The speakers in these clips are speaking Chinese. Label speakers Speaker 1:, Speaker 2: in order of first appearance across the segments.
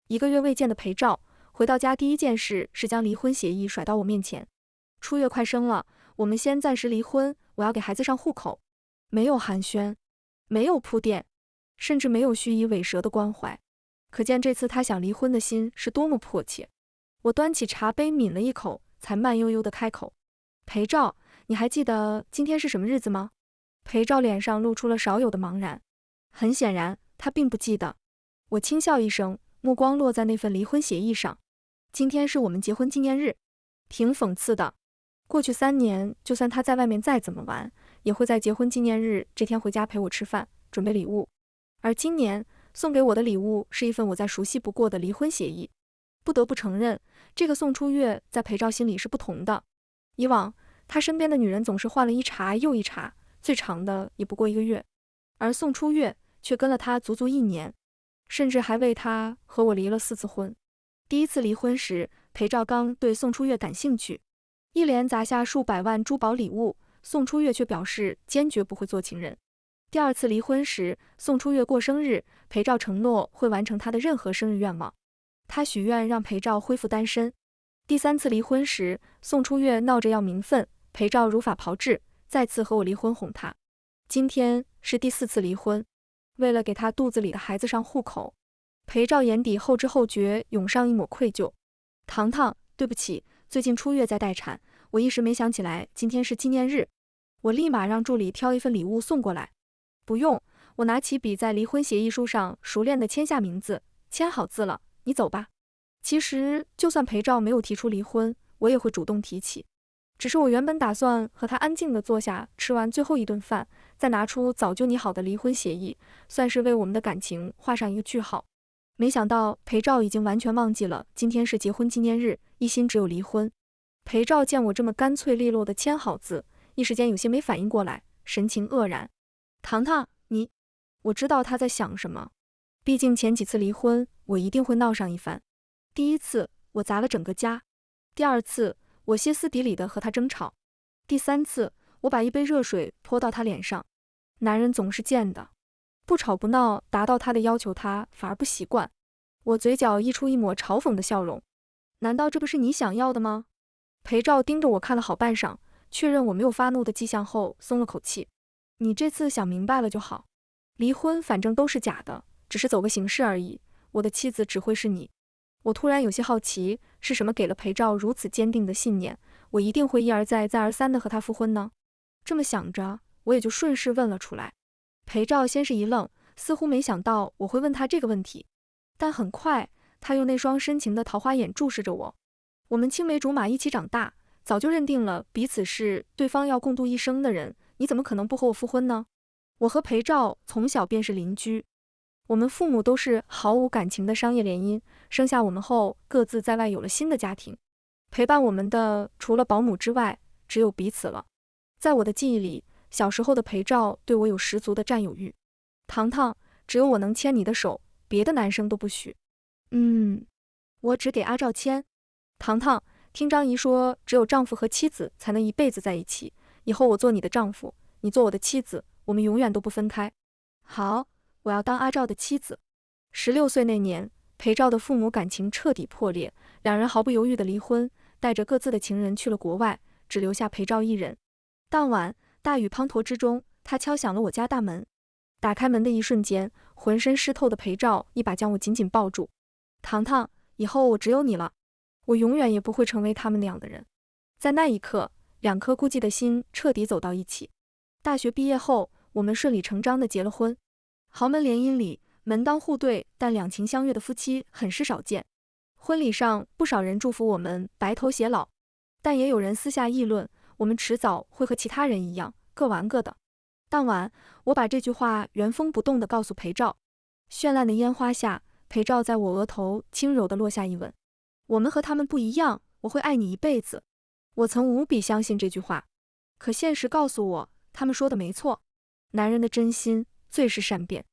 Speaker 1: 1个月未见的裴照，回到家第一件事是将离婚协议甩到我面前。初月快生了，我们先暂时离婚，我要给孩子上户口。没有寒暄，没有铺垫，甚至没有虚以委蛇的关怀，可见这次他想离婚的心是多么迫切。我端起茶杯抿了一口，才慢悠悠地开口：裴照，你还记得今天是什么日子吗？裴照脸上露出了少有的茫然，很显然他并不记得。我轻笑一声，目光落在那份离婚协议上。今天是我们结婚纪念日，挺讽刺的。过去3年，就算他在外面再怎么玩，也会在结婚纪念日这天回家陪我吃饭，准备礼物。而今年送给我的礼物是一份我再熟悉不过的离婚协议。不得不承认，这个宋初月在裴照心里是不同的。以往他身边的女人总是换了一茬又一茬，最长的也不过1个月，而宋初月却跟了他足足1年，甚至还为他和我离了4次婚。第一次离婚时，裴照刚对宋初月感兴趣，一连砸下数百万珠宝礼物，宋初月却表示坚决不会做情人。第2次离婚时，宋初月过生日，裴照承诺会完成他的任何生日愿望，他许愿让裴照恢复单身。第3次离婚时，宋初月闹着要名分，裴照如法炮制，再次和我离婚哄他。今天是第4次离婚，为了给他肚子里的孩子上户口，裴照眼底后知后觉涌上一抹愧疚。糖糖，对不起，最近初月在待产，我一时没想起来今天是纪念日。我立马让助理挑一份礼物送过来。不用，我拿起笔在离婚协议书上熟练地签下名字，签好字了，你走吧。其实就算裴照没有提出离婚，我也会主动提起。只是我原本打算和他安静地坐下，吃完最后一顿饭，再拿出早就拟好的离婚协议，算是为我们的感情画上一个句号。没想到裴照已经完全忘记了今天是结婚纪念日，一心只有离婚。裴照见我这么干脆利落地签好字，一时间有些没反应过来，神情愕然。糖糖，你……我知道他在想什么，毕竟前几次离婚，我一定会闹上一番。第1次，我砸了整个家；第2次，我歇斯底里地和他争吵；第3次，我把一杯热水泼到他脸上。男人总是贱的，不吵不闹，达到他的要求，他反而不习惯。我嘴角溢出一抹嘲讽的笑容。难道这不是你想要的吗？裴照盯着我看了好半晌，确认我没有发怒的迹象后，松了口气。你这次想明白了就好，离婚反正都是假的，只是走个形式而已，我的妻子只会是你。我突然有些好奇，是什么给了裴照如此坚定的信念，我一定会一而再再而三地和他复婚呢？这么想着，我也就顺势问了出来。裴照先是一愣，似乎没想到我会问他这个问题，但很快他用那双深情的桃花眼注视着我。我们青梅竹马一起长大，早就认定了彼此是对方要共度一生的人，你怎么可能不和我复婚呢？我和裴照从小便是邻居，我们父母都是毫无感情的商业联姻，生下我们后各自在外有了新的家庭，陪伴我们的除了保姆之外，只有彼此了。在我的记忆里，小时候的裴照对我有十足的占有欲。糖糖，只有我能牵你的手，别的男生都不许。我只给阿照牵。糖糖，听张姨说，只有丈夫和妻子才能一辈子在一起，以后我做你的丈夫，你做我的妻子，我们永远都不分开。好，我要当阿照的妻子。16岁那年，裴照的父母感情彻底破裂，两人毫不犹豫的离婚，带着各自的情人去了国外，只留下裴照一人。当晚，大雨滂沱之中，他敲响了我家大门。打开门的一瞬间，浑身湿透的裴照一把将我紧紧抱住。糖糖，以后我只有你了，我永远也不会成为他们那样的人。在那一刻，2颗孤寂的心彻底走到一起。大学毕业后，我们顺理成章地结了婚。豪门联姻里，门当户对但两情相悦的夫妻很是少见。婚礼上，不少人祝福我们白头偕老，但也有人私下议论，我们迟早会和其他人一样，各玩各的。当晚，我把这句话原封不动地告诉裴照。绚烂的烟花下，裴照在我额头轻柔地落下一吻。我们和他们不一样，我会爱你一辈子。我曾无比相信这句话，可现实告诉我，他们说的没错。男人的真心最是善变。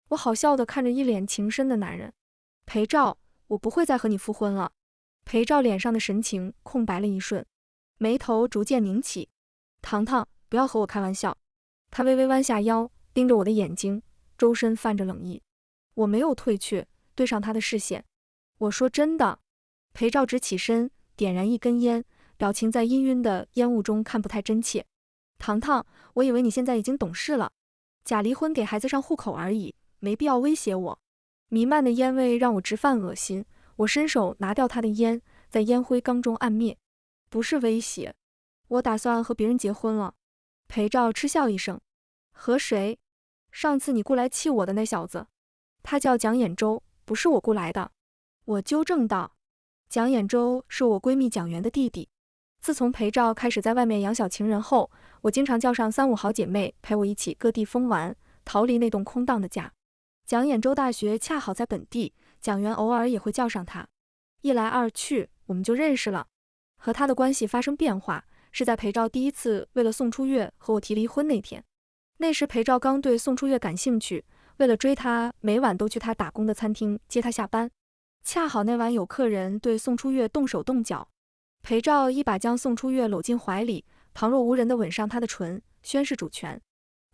Speaker 1: 我好笑地看着一脸情深的男人。裴照，我不会再和你复婚了。裴照脸上的神情空白了一瞬，眉头逐渐拧起。糖糖，不要和我开玩笑。他微微弯下腰，盯着我的眼睛，周身泛着冷意。我没有退却，对上他的视线。我说真的。裴照直起身，点燃一根烟，表情在氤氲的烟雾中看不太真切。糖糖，我以为你现在已经懂事了，假离婚给孩子上户口而已，没必要威胁我。弥漫的烟味让我直犯恶心，我伸手拿掉他的烟，在烟灰缸中按灭。不是威胁，我打算和别人结婚了。裴照嗤笑一声，和谁？上次你雇来气我的那小子，他叫蒋衍周，不是我雇来的。我纠正道。蒋衍周是我闺蜜蒋媛的弟弟。自从裴照开始在外面养小情人后，我经常叫上3、5好姐妹陪我一起各地疯玩，逃离那栋空荡的家。蒋衍周大学恰好在本地，蒋媛偶尔也会叫上他，一来二去，我们就认识了。和他的关系发生变化，是在裴照第一次为了宋初月和我提离婚那天。那时裴照刚对宋初月感兴趣，为了追她，每晚都去他打工的餐厅接她下班。恰好那晚有客人对宋初月动手动脚，裴照一把将宋初月搂进怀里，旁若无人地吻上她的唇，宣示主权。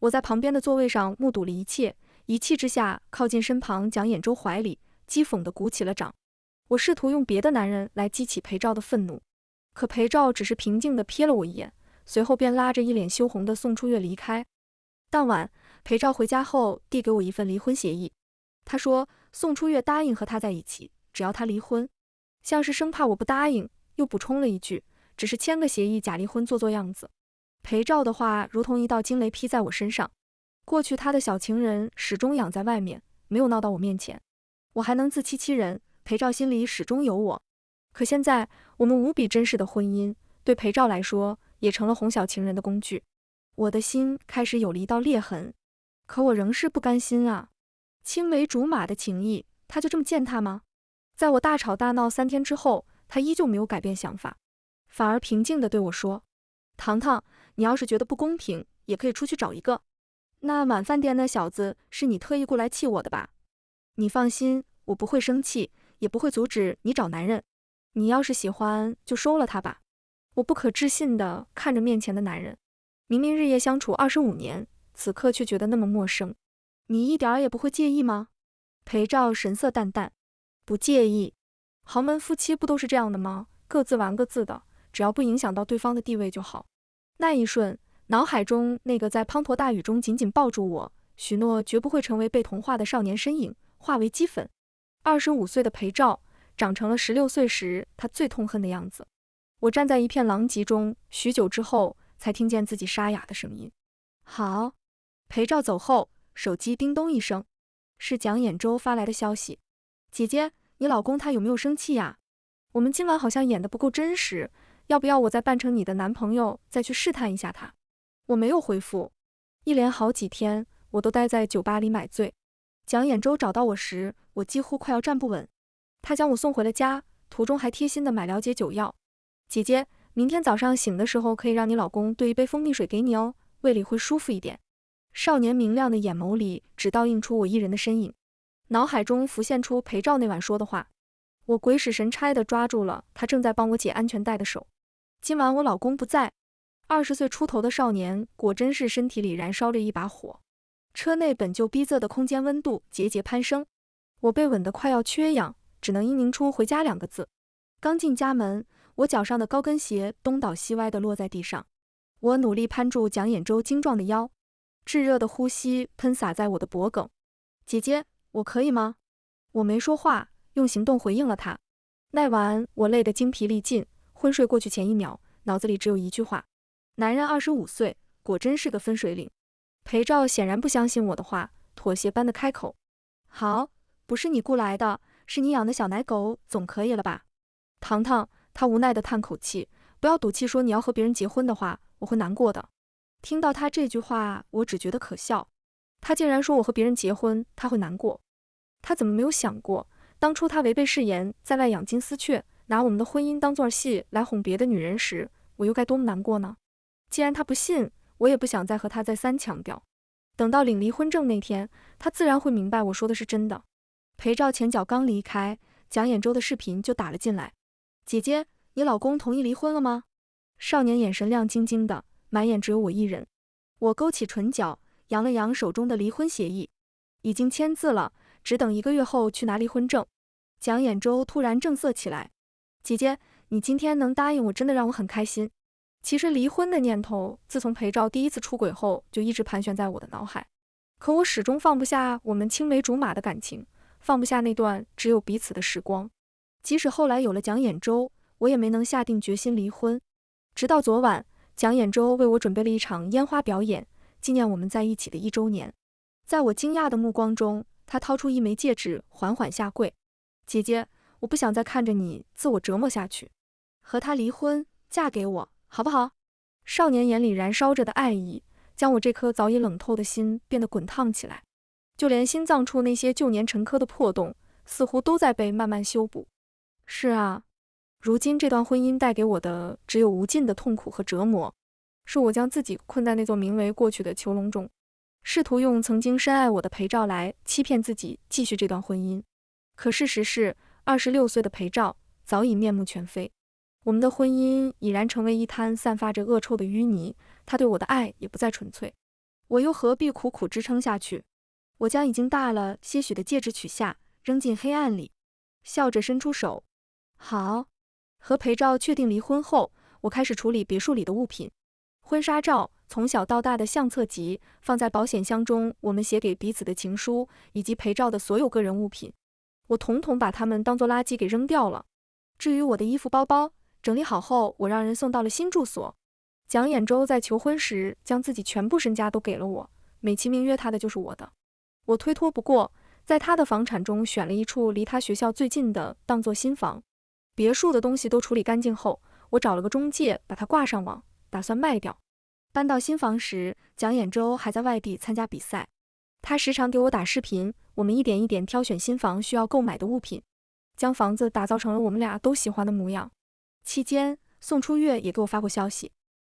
Speaker 1: 我在旁边的座位上目睹了一切，一气之下靠近身旁蒋衍周怀里，讥讽地鼓起了掌。我试图用别的男人来激起裴照的愤怒，可裴照只是平静地瞥了我一眼，随后便拉着一脸羞红的宋初月离开。当晚，裴照回家后递给我一份离婚协议，他说宋初月答应和他在一起，只要他离婚，像是生怕我不答应，又补充了一句，只是签个协议假离婚做做样子。裴照的话如同一道惊雷劈在我身上，过去他的小情人始终养在外面，没有闹到我面前，我还能自欺欺人，裴照心里始终有我。可现在我们无比珍视的婚姻，对裴照来说也成了哄小情人的工具。我的心开始有了一道裂痕，可我仍是不甘心啊！青梅竹马的情谊，他就这么践踏吗？在我大吵大闹3天之后，他依旧没有改变想法，反而平静地对我说：“糖糖，你要是觉得不公平，也可以出去找一个。那晚饭店那小子是你特意雇来气我的吧？你放心，我不会生气，也不会阻止你找男人。你要是喜欢，就收了他吧。”我不可置信地看着面前的男人，明明日夜相处25年，此刻却觉得那么陌生。你一点儿也不会介意吗？裴照神色淡淡，不介意。豪门夫妻不都是这样的吗？各自玩各自的，只要不影响到对方的地位就好。那一瞬，脑海中那个在滂沱大雨中紧紧抱住我，许诺绝不会成为被同化的少年身影，化为齑粉。25岁的裴照，长成了16岁时他最痛恨的样子。我站在一片狼藉中，许久之后才听见自己沙哑的声音：“好。”裴照走后，手机叮咚一声，是蒋衍周发来的消息：“姐姐，你老公他有没有生气呀？我们今晚好像演得不够真实，要不要我再扮成你的男朋友，再去试探一下他？”我没有回复，一连好几天我都待在酒吧里买醉。蒋衍周找到我时，我几乎快要站不稳。他将我送回了家，途中还贴心地买了解酒药。姐姐，明天早上醒的时候可以让你老公兑一杯蜂蜜水给你哦，胃里会舒服一点。少年明亮的眼眸里只倒映出我一人的身影，脑海中浮现出裴照那晚说的话。我鬼使神差地抓住了他正在帮我解安全带的手。今晚我老公不在。20岁出头的少年果真是身体里燃烧着一把火。车内本就逼仄的空间温度节节攀升，我被吻得快要缺氧，只能嘤咛出回家2个字。刚进家门，我脚上的高跟鞋东倒西歪地落在地上。我努力攀住蒋衍周精壮的腰，炙热的呼吸喷洒在我的脖颈。姐姐，我可以吗？我没说话，用行动回应了他。那晚我累得精疲力尽，昏睡过去前1秒，脑子里只有一句话：男人25岁，果真是个分水岭。裴照显然不相信我的话，妥协般的开口：好，不是你雇来的，是你养的小奶狗，总可以了吧？糖糖，他无奈地叹口气，不要赌气说你要和别人结婚的话，我会难过的。听到他这句话，我只觉得可笑。他竟然说我和别人结婚，他会难过。他怎么没有想过，当初他违背誓言，在外养金丝雀，拿我们的婚姻当作戏来哄别的女人时，我又该多么难过呢？既然他不信，我也不想再和他再三强调。等到领离婚证那天，他自然会明白我说的是真的。裴照前脚刚离开，蒋衍周的视频就打了进来：姐姐，你老公同意离婚了吗？少年眼神亮晶晶的，满眼只有我一人。我勾起唇角，扬了扬手中的离婚协议，已经签字了，只等1个月后去拿离婚证。蒋衍周突然正色起来，姐姐，你今天能答应我，真的让我很开心。其实离婚的念头，自从裴照第一次出轨后，就一直盘旋在我的脑海。可我始终放不下我们青梅竹马的感情，放不下那段只有彼此的时光。即使后来有了蒋衍周，我也没能下定决心离婚。直到昨晚，蒋衍周为我准备了一场烟花表演，纪念我们在一起的1周年。在我惊讶的目光中，他掏出一枚戒指，缓缓下跪。姐姐，我不想再看着你自我折磨下去，和他离婚，嫁给我，好不好？少年眼里燃烧着的爱意，将我这颗早已冷透的心变得滚烫起来。就连心脏处那些旧年陈疴的破洞，似乎都在被慢慢修补。是啊，如今这段婚姻带给我的只有无尽的痛苦和折磨，是我将自己困在那座名为过去的囚笼中，试图用曾经深爱我的裴照来欺骗自己继续这段婚姻。可事实是，26岁的裴照早已面目全非，我们的婚姻已然成为一滩散发着恶臭的淤泥，他对我的爱也不再纯粹，我又何必苦苦支撑下去？我将已经大了些许的戒指取下，扔进黑暗里，笑着伸出手。好。和裴照确定离婚后，我开始处理别墅里的物品。婚纱照、从小到大的相册集放在保险箱中，我们写给彼此的情书，以及裴照的所有个人物品，我统统把它们当作垃圾给扔掉了。至于我的衣服包包，整理好后，我让人送到了新住所。蒋衍周在求婚时将自己全部身家都给了我，美其名曰他的就是我的。我推脱不过，在他的房产中选了一处离他学校最近的，当作新房。别墅的东西都处理干净后，我找了个中介把它挂上网，打算卖掉。搬到新房时，蒋衍周还在外地参加比赛，他时常给我打视频，我们一点一点挑选新房需要购买的物品，将房子打造成了我们俩都喜欢的模样。期间，宋初月也给我发过消息：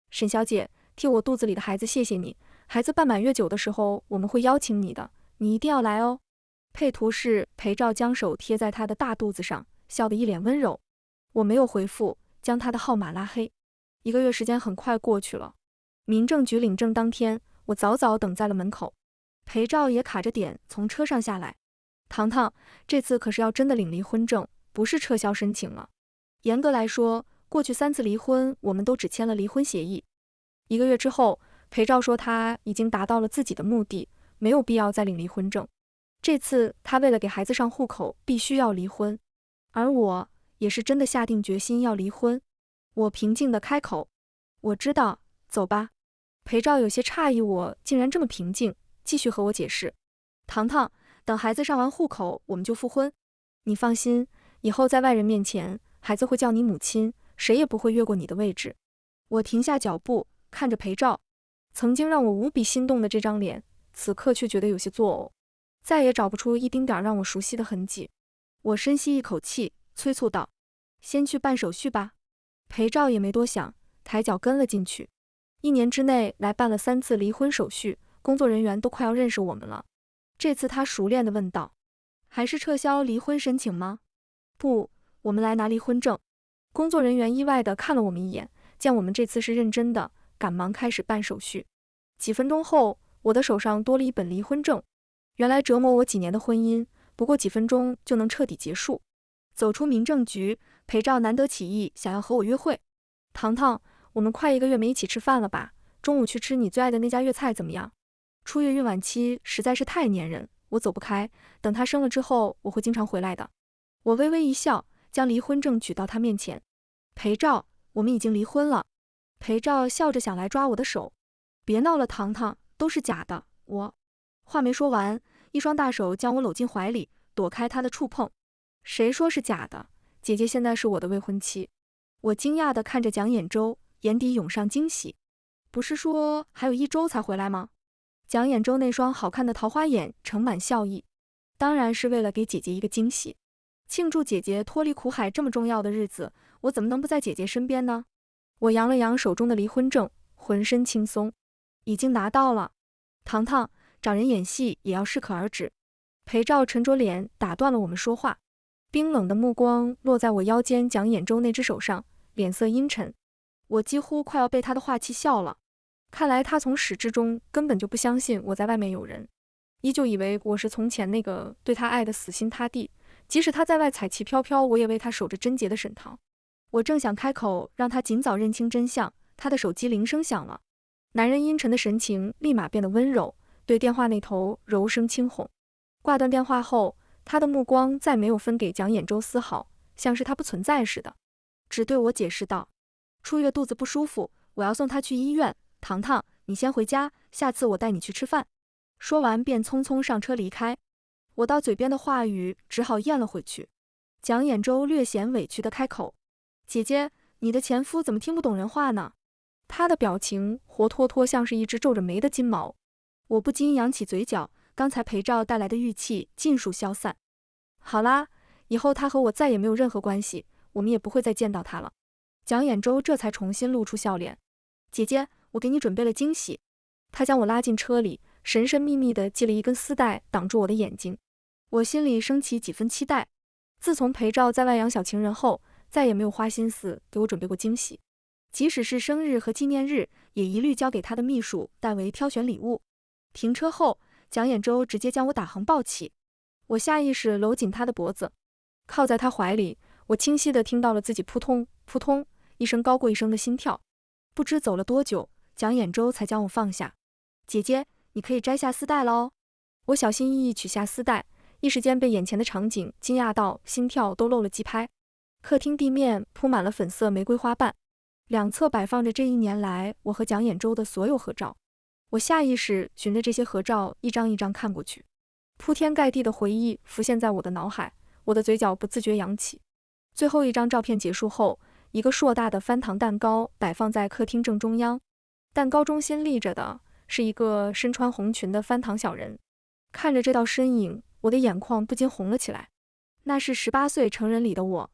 Speaker 1: 沈小姐，替我肚子里的孩子谢谢你，孩子半满月酒的时候我们会邀请你的，你一定要来哦。配图是裴照将手贴在他的大肚子上，笑得一脸温柔。我没有回复，将他的号码拉黑。1个月时间很快过去了，民政局领证当天，我早早等在了门口。裴照也卡着点从车上下来。糖糖，这次可是要真的领离婚证，不是撤销申请了。严格来说，过去3次离婚我们都只签了离婚协议。1个月之后，裴照说他已经达到了自己的目的，没有必要再领离婚证。这次他为了给孩子上户口，必须要离婚，而我也是真的下定决心要离婚。我平静地开口：我知道，走吧。裴照有些诧异我竟然这么平静，继续和我解释：糖糖，等孩子上完户口我们就复婚。你放心，以后在外人面前，孩子会叫你母亲，谁也不会越过你的位置。我停下脚步，看着裴照，曾经让我无比心动的这张脸，此刻却觉得有些作呕，再也找不出一丁点让我熟悉的痕迹。我深吸一口气，催促道：先去办手续吧。裴照也没多想，抬脚跟了进去。1年之内来办了3次离婚手续，工作人员都快要认识我们了。这次他熟练地问道：还是撤销离婚申请吗？不，我们来拿离婚证。工作人员意外地看了我们一眼，见我们这次是认真的，赶忙开始办手续。几分钟后，我的手上多了一本离婚证。原来折磨我几年的婚姻，不过几分钟就能彻底结束。走出民政局，裴照难得起意想要和我约会。糖糖，我们快1个月没一起吃饭了吧？中午去吃你最爱的那家粤菜怎么样？出月孕晚期实在是太粘人，我走不开，等他生了之后我会经常回来的。我微微一笑，将离婚证举到他面前。裴照，我们已经离婚了。裴照笑着想来抓我的手。别闹了，糖糖，都是假的。话没说完，一双大手将我搂进怀里，躲开他的触碰。谁说是假的？姐姐现在是我的未婚妻。我惊讶地看着蒋衍周，眼底涌上惊喜。不是说还有1周才回来吗？蒋衍周那双好看的桃花眼盛满笑意。当然是为了给姐姐一个惊喜，庆祝姐姐脱离苦海这么重要的日子，我怎么能不在姐姐身边呢？我扬了扬手中的离婚证，浑身轻松。已经拿到了。糖糖，找人演戏也要适可而止。裴照沉着脸打断了我们说话，冰冷的目光落在我腰间蒋衍周那只手上，脸色阴沉。我几乎快要被他的话气笑了。看来他从始至终根本就不相信我在外面有人，依旧以为我是从前那个对他爱得死心塌地，即使他在外彩旗飘飘，我也为他守着贞洁的沈堂。我正想开口让他尽早认清真相，他的手机铃声响了。男人阴沉的神情立马变得温柔，对电话那头柔声轻哄。挂断电话后，他的目光再没有分给蒋衍舟丝毫，像是他不存在似的，只对我解释道：初月肚子不舒服，我要送她去医院。糖糖，你先回家，下次我带你去吃饭。说完便匆匆上车离开。我到嘴边的话语只好咽了回去。蒋衍舟略显委屈地开口：姐姐，你的前夫怎么听不懂人话呢？他的表情活脱脱像是一只皱着眉的金毛。我不禁扬起嘴角，刚才裴照带来的郁气尽数消散。好啦，以后他和我再也没有任何关系，我们也不会再见到他了。蒋衍舟这才重新露出笑脸。姐姐，我给你准备了惊喜。他将我拉进车里，神神秘秘地系了一根丝带挡住我的眼睛。我心里升起几分期待。自从裴照在外养小情人后，再也没有花心思给我准备过惊喜，即使是生日和纪念日，也一律交给他的秘书代为挑选礼物。停车后，蒋衍舟直接将我打横抱起，我下意识搂紧他的脖子，靠在他怀里。我清晰地听到了自己扑通扑通一声高过一声的心跳。不知走了多久，蒋衍舟才将我放下。姐姐，你可以摘下丝带了哦。我小心翼翼取下丝带，一时间被眼前的场景惊讶到心跳都漏了几拍。客厅地面铺满了粉色玫瑰花瓣，两侧摆放着这一年来我和蒋衍舟的所有合照。我下意识循着这些合照一张一张看过去，铺天盖地的回忆浮现在我的脑海，我的嘴角不自觉扬起。最后一张照片结束后，一个硕大的翻糖蛋糕摆放在客厅正中央，蛋糕中心立着的是一个身穿红裙的翻糖小人。看着这道身影，我的眼眶不禁红了起来。那是18岁成人礼的我。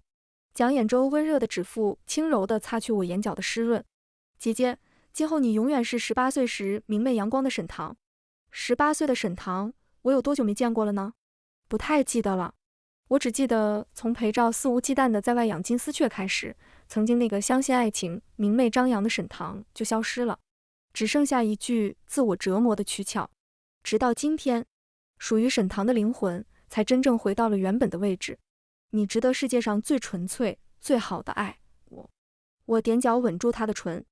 Speaker 1: 蒋衍舟温热的指腹轻柔地擦去我眼角的湿润。姐姐，今后你永远是18岁时明媚阳光的沈堂。18岁的沈堂，我有多久没见过了呢？不太记得了。我只记得从裴照肆无忌惮地在外养金丝雀开始，曾经那个相信爱情、明媚张扬的沈堂就消失了，只剩下一具自我折磨的躯壳。直到今天，属于沈堂的灵魂才真正回到了原本的位置。你值得世界上最纯粹、最好的爱。我踮脚吻住他的唇。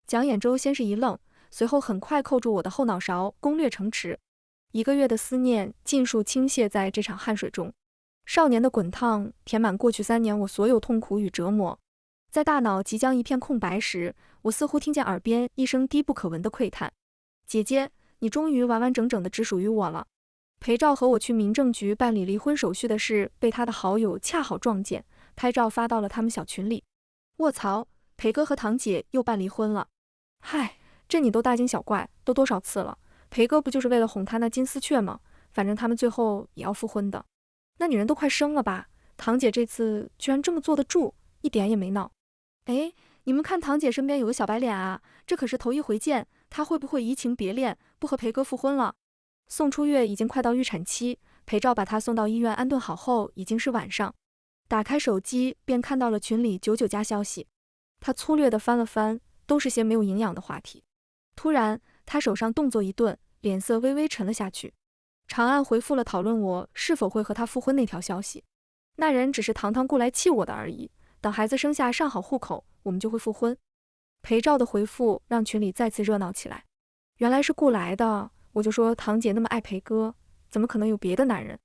Speaker 1: 蒋衍舟先是一愣，随后很快扣住我的后脑勺，攻略城池。1个月的思念尽数倾泻在这场汗水中。少年的滚烫填满过去3年我所有痛苦与折磨。在大脑即将一片空白时，我似乎听见耳边一声低不可闻的喟叹：姐姐，你终于完完整整的只属于我了。裴照和我去民政局办理离婚手续的事被他的好友恰好撞见，拍照发到了他们小群里。卧槽，裴哥和堂姐又办离婚了。嗨，这你都大惊小怪，都多少次了？裴哥不就是为了哄他那金丝雀吗？反正他们最后也要复婚的。那女人都快生了吧？堂姐这次居然这么坐得住，一点也没闹。哎，你们看堂姐身边有个小白脸啊，这可是头一回见，她会不会移情别恋，不和裴哥复婚了？宋初月已经快到预产期，裴照把她送到医院安顿好后，已经是晚上。打开手机便看到了群里99加消息，他粗略地翻了翻，都是些没有营养的话题。突然，他手上动作一顿，脸色微微沉了下去。长按回复了讨论我是否会和他复婚那条消息。那人只是堂堂过来气我的而已，等孩子生下上好户口，我们就会复婚。裴照的回复让群里再次热闹起来。原来是顾来的，我就说堂姐那么爱裴哥，怎么可能有别的男人？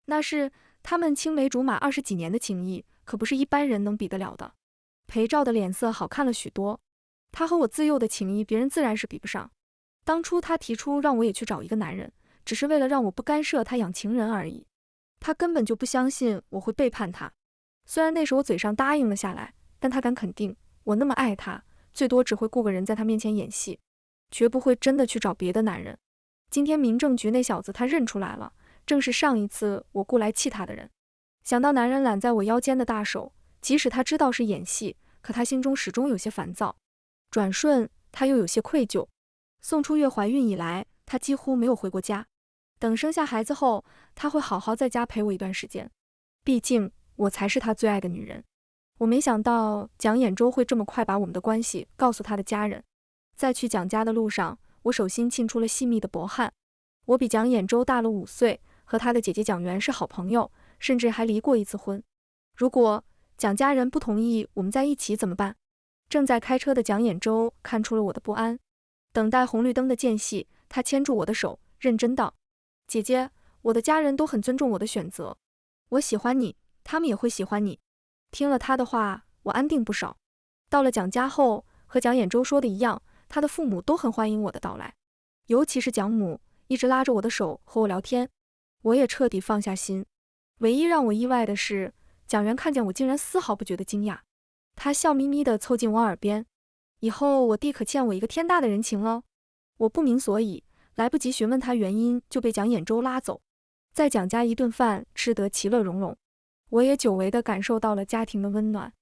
Speaker 1: 那是他们青梅竹马20几年的情谊，可不是一般人能比得了的。裴照的脸色好看了许多，他和我自幼的情谊，别人自然是比不上。当初他提出让我也去找一个男人，只是为了让我不干涉他养情人而已。他根本就不相信我会背叛他。虽然那时我嘴上答应了下来，但他敢肯定，我那么爱他，最多只会雇个人在他面前演戏，绝不会真的去找别的男人。今天民政局那小子他认出来了，正是上一次我雇来气他的人。想到男人揽在我腰间的大手，即使他知道是演戏，可他心中始终有些烦躁。转瞬他又有些愧疚。宋初月怀孕以来，他几乎没有回过家。等生下孩子后，他会好好在家陪我一段时间。毕竟我才是他最爱的女人。我没想到蒋衍舟会这么快把我们的关系告诉他的家人。在去蒋家的路上，我手心沁出了细密的薄汗。我比蒋衍舟大了5岁，和他的姐姐蒋媛是好朋友，甚至还离过一次婚。如果蒋家人不同意我们在一起怎么办？正在开车的蒋衍周看出了我的不安，等待红绿灯的间隙，他牵住我的手，认真道：“姐姐，我的家人都很尊重我的选择，我喜欢你，他们也会喜欢你。”听了他的话，我安定不少。到了蒋家后，和蒋衍周说的一样，他的父母都很欢迎我的到来，尤其是蒋母，一直拉着我的手和我聊天，我也彻底放下心。唯一让我意外的是，蒋元看见我竟然丝毫不觉得惊讶，他笑眯眯地凑近我耳边：“以后我弟可欠我一个天大的人情了。”我不明所以，来不及询问他原因，就被蒋衍周拉走。在蒋家一顿饭吃得其乐融融，我也久违地感受到了家庭的温暖。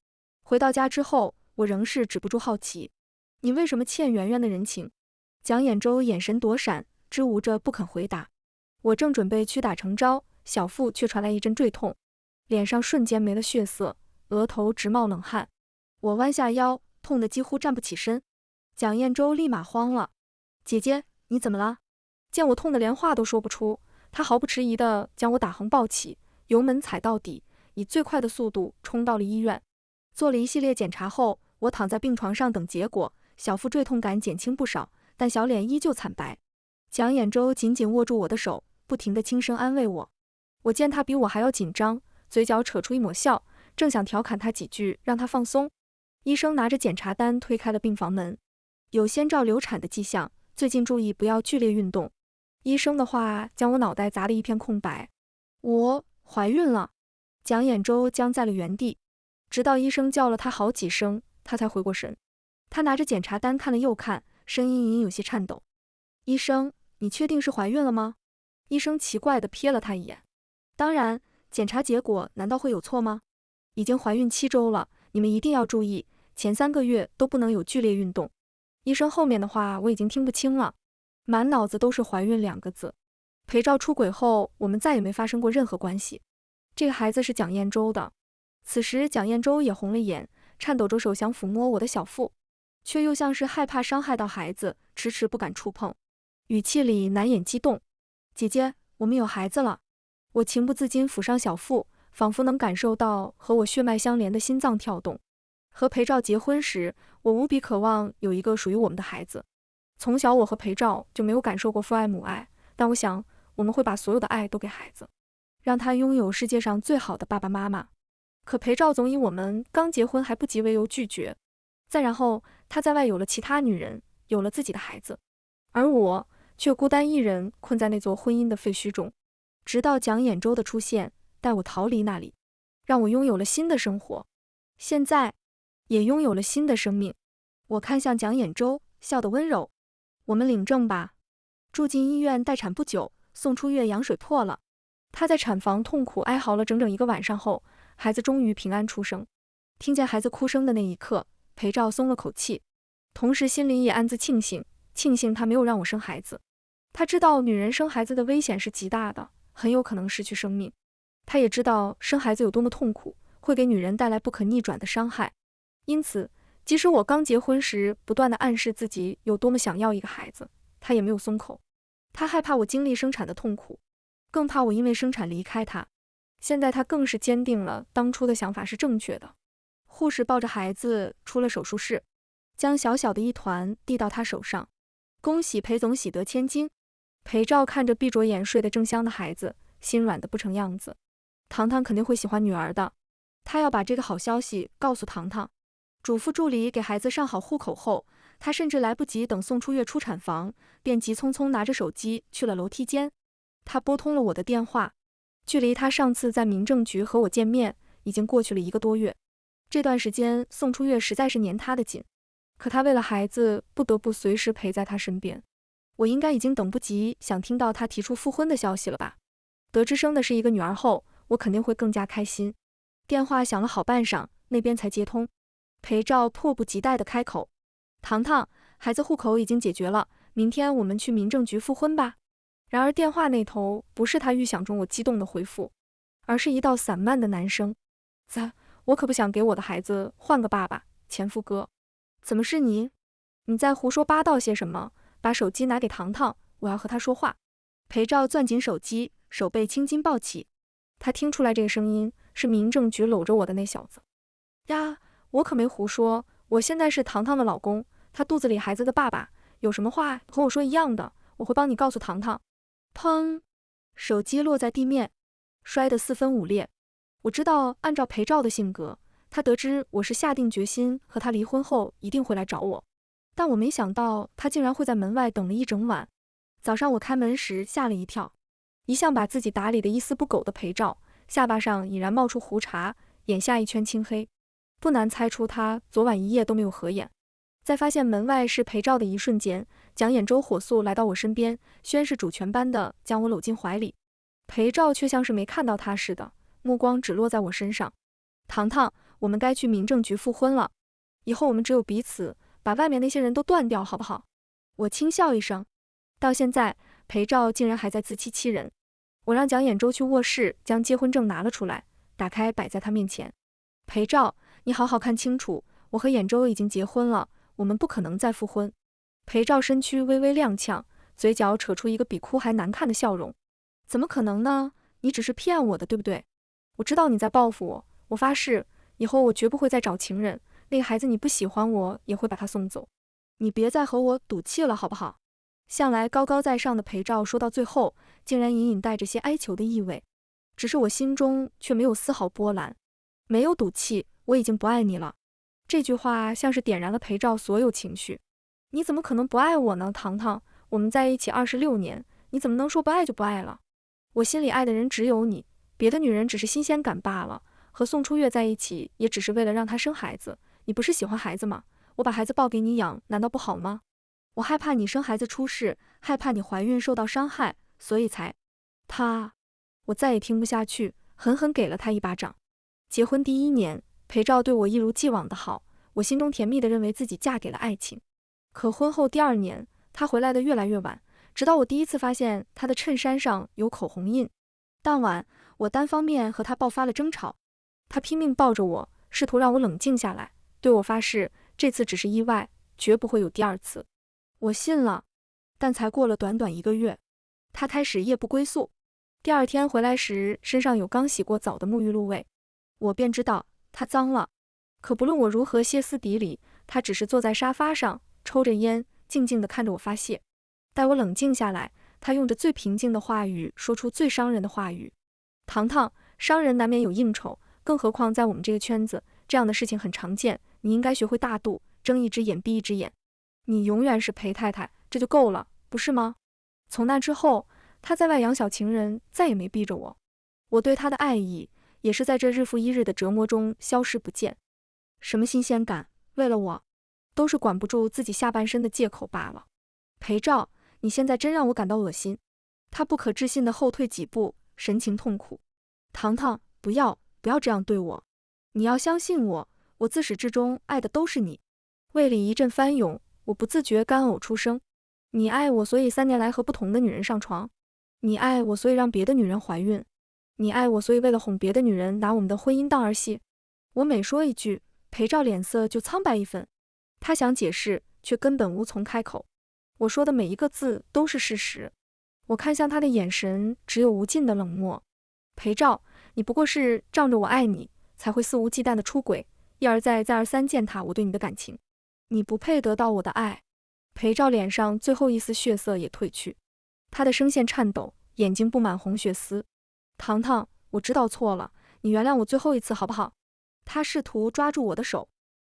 Speaker 1: 回到家之后，我仍是止不住好奇：“你为什么欠圆圆的人情？”蒋衍周眼神躲闪，支吾着不肯回答。我正准备屈打成招，小腹却传来一阵坠痛，脸上瞬间没了血色，额头直冒冷汗。我弯下腰，痛得几乎站不起身。蒋衍周立马慌了：“姐姐，你怎么了？”见我痛得连话都说不出，他毫不迟疑地将我打横抱起，油门踩到底，以最快的速度冲到了医院。做了一系列检查后，我躺在病床上等结果，小腹坠痛感减轻不少，但小脸依旧惨白。蒋衍周紧紧握住我的手，不停地轻声安慰我。我见他比我还要紧张，嘴角扯出一抹笑，正想调侃他几句让他放松，医生拿着检查单推开了病房门：“有先兆流产的迹象，最近注意不要剧烈运动。”医生的话将我脑袋砸了一片空白。我怀孕了。蒋衍周僵在了原地，直到医生叫了他好几声，他才回过神。他拿着检查单看了又看，声音隐有些颤抖：“医生，你确定是怀孕了吗？”医生奇怪地瞥了他一眼：“当然，检查结果难道会有错吗？已经怀孕7周了，你们一定要注意，前3个月都不能有剧烈运动。”医生后面的话我已经听不清了，满脑子都是怀孕2个字。裴照出轨后，我们再也没发生过任何关系。这个孩子是蒋衍周的。此时蒋衍周也红了眼，颤抖着手想抚摸我的小腹，却又像是害怕伤害到孩子，迟迟不敢触碰，语气里难掩激动：“姐姐，我们有孩子了。”我情不自禁抚上小腹，仿佛能感受到和我血脉相连的心脏跳动。和裴照结婚时，我无比渴望有一个属于我们的孩子。从小我和裴照就没有感受过父爱母爱，但我想我们会把所有的爱都给孩子，让他拥有世界上最好的爸爸妈妈。可裴照总以我们刚结婚还不及为由拒绝，再然后他在外有了其他女人，有了自己的孩子，而我却孤单一人困在那座婚姻的废墟中。直到蒋衍周的出现，带我逃离那里，让我拥有了新的生活，现在也拥有了新的生命。我看向蒋衍周，笑得温柔：“我们领证吧。”住进医院待产不久，送出月羊水破了。她在产房痛苦哀嚎了整整1个晚上后，孩子终于平安出生。听见孩子哭声的那一刻，裴照松了口气，同时心里也暗自庆幸他没有让我生孩子。他知道女人生孩子的危险是极大的，很有可能失去生命。他也知道生孩子有多么痛苦，会给女人带来不可逆转的伤害。因此，即使我刚结婚时不断地暗示自己有多么想要一个孩子，他也没有松口。他害怕我经历生产的痛苦，更怕我因为生产离开他。现在他更是坚定了当初的想法是正确的。护士抱着孩子出了手术室，将小小的一团递到他手上：“恭喜裴总喜得千金。”裴照看着闭着眼睡得正香的孩子，心软得不成样子。糖糖肯定会喜欢女儿的，他要把这个好消息告诉糖糖。嘱咐助理给孩子上好户口后，他甚至来不及等送出月出产房，便急匆匆拿着手机去了楼梯间。他拨通了我的电话，距离他上次在民政局和我见面已经过去了1个多月。这段时间送出月实在是粘他的紧，可他为了孩子不得不随时陪在他身边。我应该已经等不及想听到他提出复婚的消息了吧？得知生的是一个女儿后，我肯定会更加开心。电话响了好半晌，那边才接通。裴照迫不及待地开口：“糖糖，孩子户口已经解决了，明天我们去民政局复婚吧。”然而电话那头不是他预想中我激动的回复，而是一道散漫的男声：“我可不想给我的孩子换个爸爸，前夫哥。怎么是你？你在胡说八道些什么？把手机拿给糖糖，我要和他说话。”裴照攥紧手机，手被青筋抱起。他听出来这个声音是民政局搂着我的那小子。呀，我可没胡说，我现在是糖糖的老公，他肚子里孩子的爸爸，有什么话和我说一样的，我会帮你告诉糖糖。砰！手机落在地面，摔得四分五裂。我知道，按照裴照的性格，他得知我是下定决心和他离婚后一定会来找我，但我没想到他竟然会在门外等了一整晚。早上我开门时吓了一跳，一向把自己打理得一丝不苟的裴照，下巴上已然冒出胡茬，眼下一圈青黑，不难猜出他昨晚一夜都没有合眼。在发现门外是裴照的一瞬间，蒋衍周火速来到我身边，宣誓主权般的将我搂进怀里。裴照却像是没看到他似的，目光只落在我身上。糖糖，我们该去民政局复婚了，以后我们只有彼此，把外面那些人都断掉，好不好？我轻笑一声。到现在，裴照竟然还在自欺欺人。我让蒋衍周去卧室将结婚证拿了出来，打开摆在他面前。裴照，你好好看清楚，我和衍周已经结婚了，我们不可能再复婚。裴照身躯微微踉跄，嘴角扯出一个比哭还难看的笑容。怎么可能呢？你只是骗我的，对不对？我知道你在报复我，我发誓，以后我绝不会再找情人。那个孩子你不喜欢我，也会把他送走。你别再和我赌气了，好不好？向来高高在上的裴照说到最后，竟然隐隐带着些哀求的意味。只是我心中却没有丝毫波澜。没有赌气，我已经不爱你了。这句话像是点燃了裴照所有情绪。你怎么可能不爱我呢，糖糖？我们在一起26年，你怎么能说不爱就不爱了？我心里爱的人只有你，别的女人只是新鲜感罢了。和宋初月在一起，也只是为了让她生孩子。你不是喜欢孩子吗？我把孩子抱给你养，难道不好吗？我害怕你生孩子出事，害怕你怀孕受到伤害，所以才……我再也听不下去，狠狠给了他一巴掌。结婚第1年，裴照对我一如既往的好，我心中甜蜜地认为自己嫁给了爱情。可婚后第2年，他回来的越来越晚，直到我第一次发现他的衬衫上有口红印。当晚，我单方面和他爆发了争吵，他拼命抱着我，试图让我冷静下来，对我发誓，这次只是意外，绝不会有第2次。我信了，但才过了短短1个月，他开始夜不归宿。第2天回来时，身上有刚洗过澡的沐浴露味，我便知道他脏了。可不论我如何歇斯底里，他只是坐在沙发上，抽着烟，静静地看着我发泄。待我冷静下来，他用着最平静的话语说出最伤人的话语：糖糖，商人难免有应酬，更何况在我们这个圈子，这样的事情很常见，你应该学会大度，睁一只眼闭一只眼。你永远是裴太太，这就够了，不是吗？从那之后，他在外养小情人，再也没逼着我。我对他的爱意，也是在这日复一日的折磨中消失不见。什么新鲜感，为了我，都是管不住自己下半身的借口罢了。裴照，你现在真让我感到恶心。他不可置信地后退几步，神情痛苦。糖糖，不要这样对我，你要相信我，我自始至终爱的都是你。胃里一阵翻涌，我不自觉干呕出声。你爱我，所以3年来和不同的女人上床；你爱我，所以让别的女人怀孕；你爱我，所以为了哄别的女人拿我们的婚姻当儿戏。我每说一句，裴照脸色就苍白一分。他想解释，却根本无从开口。我说的每一个字都是事实。我看向他的眼神只有无尽的冷漠。裴照，你不过是仗着我爱你，才会肆无忌惮的出轨，一而再再而三践踏我对你的感情。你不配得到我的爱。裴照脸上最后一丝血色也褪去，他的声线颤抖，眼睛布满红血丝。糖糖，我知道错了，你原谅我最后一次好不好？他试图抓住我的手，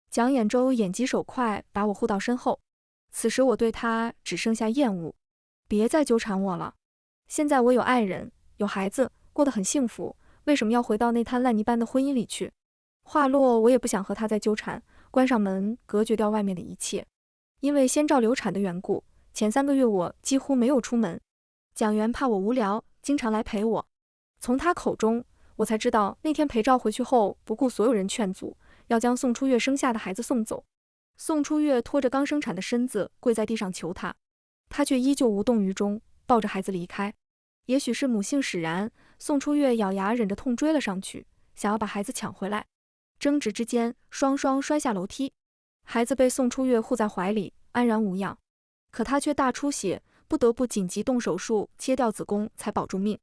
Speaker 1: 蒋衍周眼疾手快把我护到身后。此时我对他只剩下厌恶。别再纠缠我了，现在我有爱人，有孩子，过得很幸福，为什么要回到那滩烂泥般的婚姻里去？话落，我也不想和他再纠缠，关上门，隔绝掉外面的一切。因为先兆流产的缘故，前3个月我几乎没有出门。蒋元怕我无聊，经常来陪我。从他口中，我才知道那天裴照回去后，不顾所有人劝阻，要将宋初月生下的孩子送走。宋初月拖着刚生产的身子跪在地上求他，他却依旧无动于衷，抱着孩子离开。也许是母性使然，宋初月咬牙忍着痛追了上去，想要把孩子抢回来。争执之间，双双摔下楼梯。孩子被宋初月护在怀里，安然无恙。可他却大出血，不得不紧急动手术切掉子宫才保住命。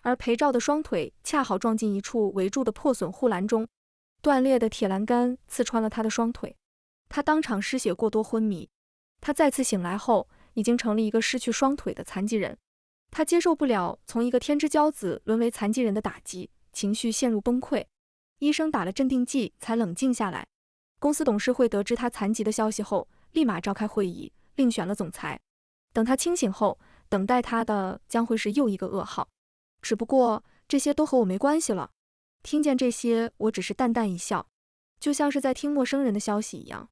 Speaker 1: 而裴照的双腿恰好撞进一处围住的破损护栏中，断裂的铁栏杆刺穿了他的双腿，他当场失血过多昏迷。他再次醒来后，已经成了一个失去双腿的残疾人。他接受不了从一个天之骄子沦为残疾人的打击，情绪陷入崩溃。医生打了镇定剂才冷静下来。公司董事会得知他残疾的消息后，立马召开会议，另选了总裁。等他清醒后，等待他的将会是又一个噩耗。只不过这些都和我没关系了。听见这些，我只是淡淡一笑，就像是在听陌生人的消息一样。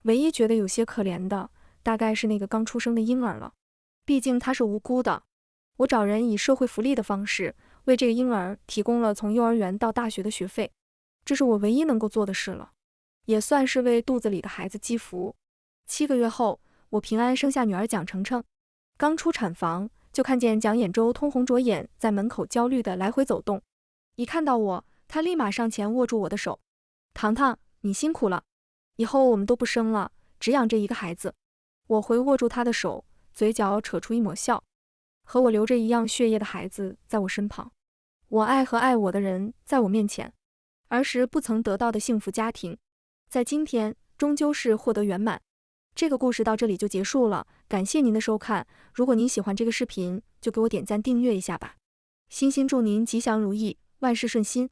Speaker 1: 唯一觉得有些可怜的，大概是那个刚出生的婴儿了。毕竟他是无辜的。我找人以社会福利的方式，为这个婴儿提供了从幼儿园到大学的学费，这是我唯一能够做的事了，也算是为肚子里的孩子积福。7个月后，我平安生下女儿蒋程程。刚出产房，就看见蒋眼周通红着眼在门口焦虑地来回走动。一看到我，她立马上前握住我的手：“糖糖，你辛苦了，以后我们都不生了，只养这一个孩子。”我回握住她的手，嘴角扯出一抹笑。和我流着一样血液的孩子在我身旁，我爱和爱我的人在我面前，儿时不曾得到的幸福家庭，在今天终究是获得圆满。这个故事到这里就结束了，感谢您的收看。如果您喜欢这个视频，就给我点赞订阅一下吧。衷心祝您吉祥如意，万事顺心。